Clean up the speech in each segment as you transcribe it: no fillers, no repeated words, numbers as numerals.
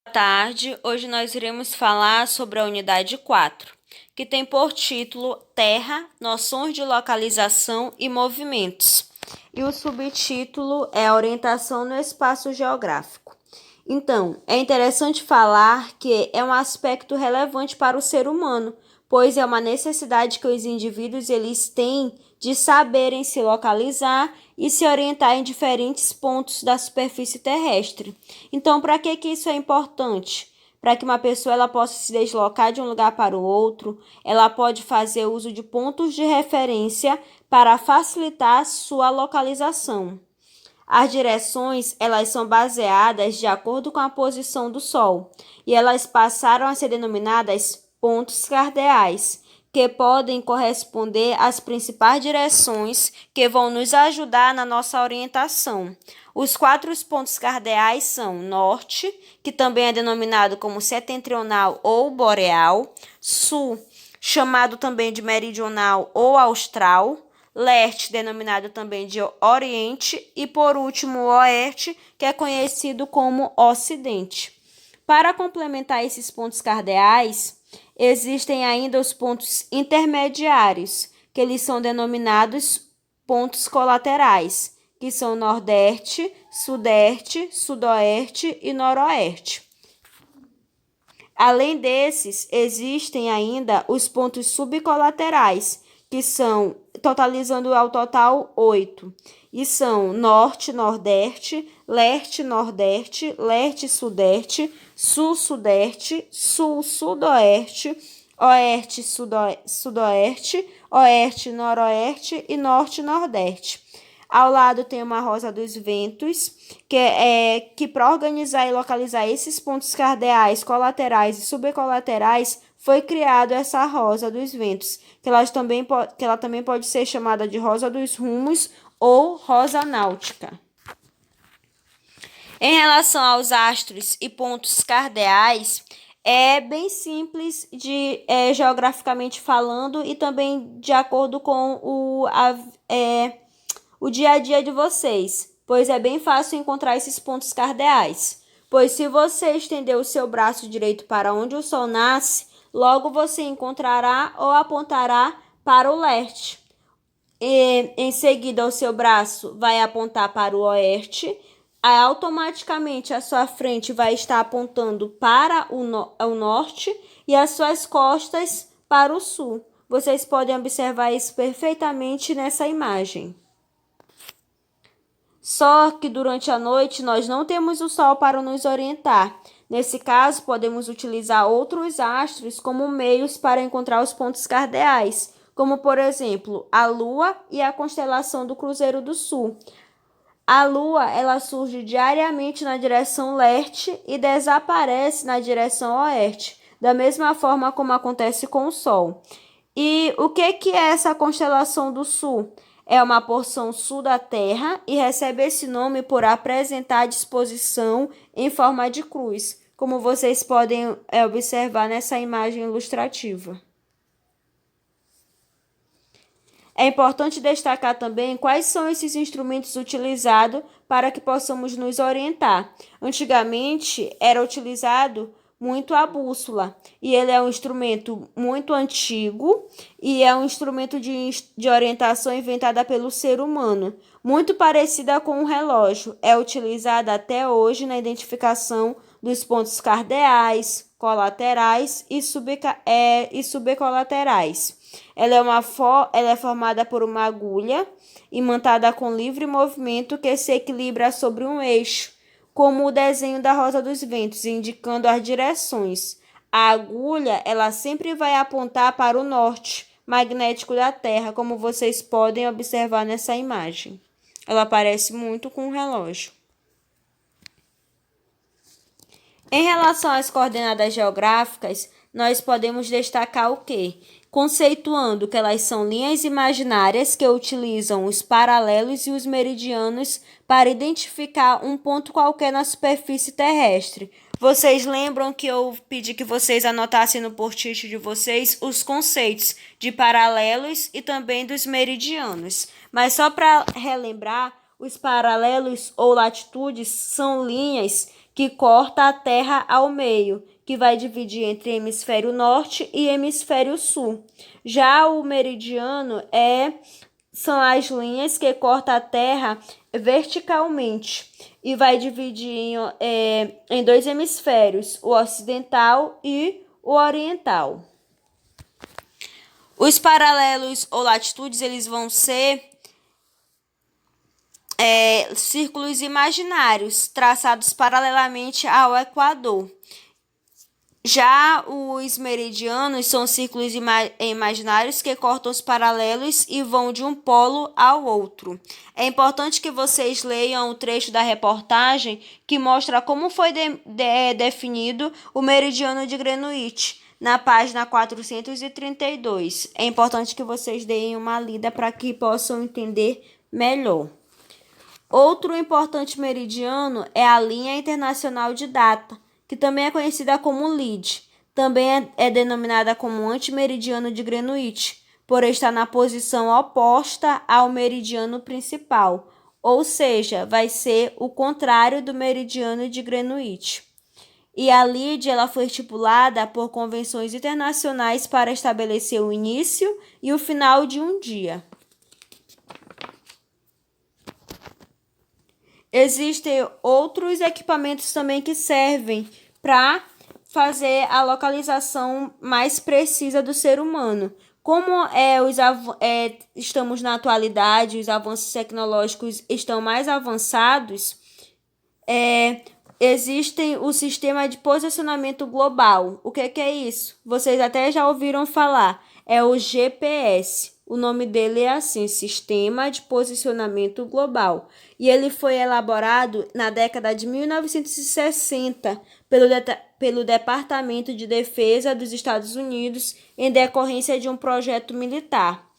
Boa tarde, hoje nós iremos falar sobre a unidade 4, que tem por título Terra, Noções de Localização e Movimentos, e o subtítulo é Orientação no Espaço Geográfico. Então, é interessante falar que é um aspecto relevante para o ser humano, pois é uma necessidade que os indivíduos eles têm de saberem se localizar e se orientar em diferentes pontos da superfície terrestre. Então, para que isso é importante? Para que uma pessoa ela possa se deslocar de um lugar para o outro, ela pode fazer uso de pontos de referência para facilitar sua localização. As direções, elas são baseadas de acordo com a posição do Sol, e elas passaram a ser denominadas pontos cardeais, que podem corresponder às principais direções que vão nos ajudar na nossa orientação. Os 4 pontos cardeais são norte, que também é denominado como setentrional ou boreal, sul, chamado também de meridional ou austral, leste, denominado também de oriente, e por último o oeste, que é conhecido como ocidente. Para complementar esses pontos cardeais, existem ainda os pontos intermediários, que eles são denominados pontos colaterais, que são nordeste, sudeste, sudoeste e noroeste. Além desses, existem ainda os pontos subcolaterais, que são, totalizando ao total 8, e são norte, nordeste, leste, nordeste, leste, sudeste, sul, sudeste, sul, sudoeste, oeste, sudoeste, oeste, noroeste e norte, nordeste. Ao lado tem uma rosa dos ventos, que para organizar e localizar esses pontos cardeais, colaterais e subcolaterais, foi criado essa rosa dos ventos, que ela também pode ser chamada de rosa dos rumos ou rosa náutica. Em relação aos astros e pontos cardeais, é bem simples geograficamente falando e também de acordo com o dia a dia de vocês, pois é bem fácil encontrar esses pontos cardeais. Pois se você estender o seu braço direito para onde o Sol nasce, logo você encontrará ou apontará para o leste. E, em seguida, o seu braço vai apontar para o oeste. Automaticamente, a sua frente vai estar apontando para o norte e as suas costas para o sul. Vocês podem observar isso perfeitamente nessa imagem. Só que durante a noite nós não temos o Sol para nos orientar. Nesse caso, podemos utilizar outros astros como meios para encontrar os pontos cardeais, como, por exemplo, a Lua e a constelação do Cruzeiro do Sul. A Lua ela surge diariamente na direção leste e desaparece na direção oeste, da mesma forma como acontece com o Sol. E o que é essa constelação do Sul? É uma porção sul da Terra e recebe esse nome por apresentar a disposição em forma de cruz, como vocês podem observar nessa imagem ilustrativa. É importante destacar também quais são esses instrumentos utilizados para que possamos nos orientar. Antigamente, era utilizado muito a bússola, e ele é um instrumento muito antigo e é um instrumento de orientação inventada pelo ser humano, muito parecida com um relógio. É utilizada até hoje na identificação dos pontos cardeais, colaterais e subcolaterais. Ela é formada por uma agulha imantada com livre movimento que se equilibra sobre um eixo, como o desenho da rosa dos ventos, indicando as direções. A agulha, ela sempre vai apontar para o norte magnético da Terra, como vocês podem observar nessa imagem. Ela parece muito com um relógio. Em relação às coordenadas geográficas, nós podemos destacar o quê? Conceituando que elas são linhas imaginárias que utilizam os paralelos e os meridianos para identificar um ponto qualquer na superfície terrestre, Vocês lembram que eu pedi que vocês anotassem no post-it de vocês os conceitos de paralelos e também dos meridianos. Mas só para relembrar, os paralelos ou latitudes são linhas que cortam a Terra ao meio, que vai dividir entre hemisfério norte e hemisfério sul. Já o meridiano são as linhas que cortam a Terra verticalmente e vai dividir em dois hemisférios, o ocidental e o oriental. Os paralelos ou latitudes eles vão ser círculos imaginários traçados paralelamente ao Equador. Já os meridianos são círculos imaginários que cortam os paralelos e vão de um polo ao outro. É importante que vocês leiam o trecho da reportagem que mostra como foi definido o meridiano de Greenwich, na página 432. É importante que vocês deem uma lida para que possam entender melhor. Outro importante meridiano é a linha internacional de data, que também é conhecida como LID. Também é denominada como antimeridiano de Greenwich, por estar na posição oposta ao meridiano principal, ou seja, vai ser o contrário do meridiano de Greenwich. E a LID ela foi estipulada por convenções internacionais para estabelecer o início e o final de um dia. Existem outros equipamentos também que servem para fazer a localização mais precisa do ser humano. Como estamos na atualidade, os avanços tecnológicos estão mais avançados, existem o sistema de posicionamento global. O que é isso? Vocês até já ouviram falar. É o GPS. O nome dele é assim, Sistema de Posicionamento Global. E ele foi elaborado na década de 1960 pelo Departamento de Defesa dos Estados Unidos em decorrência de um projeto militar.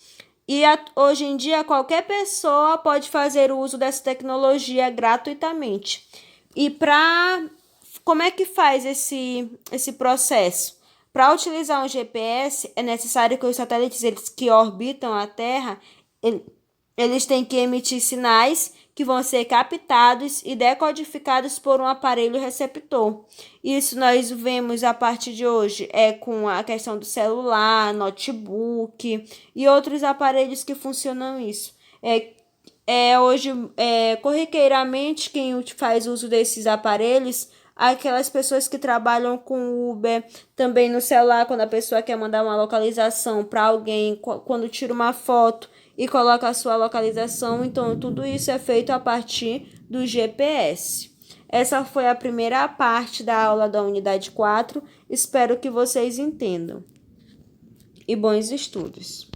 E hoje em dia qualquer pessoa pode fazer o uso dessa tecnologia gratuitamente. E como é que faz esse processo? Para utilizar um GPS, é necessário que os satélites que orbitam a Terra, eles têm que emitir sinais que vão ser captados e decodificados por um aparelho receptor. Isso nós vemos a partir de hoje com a questão do celular, notebook e outros aparelhos que funcionam isso. Hoje, corriqueiramente, quem faz uso desses aparelhos, aquelas pessoas que trabalham com Uber, também no celular, quando a pessoa quer mandar uma localização para alguém, quando tira uma foto e coloca a sua localização, então tudo isso é feito a partir do GPS. Essa foi a primeira parte da aula da unidade 4, espero que vocês entendam. E bons estudos!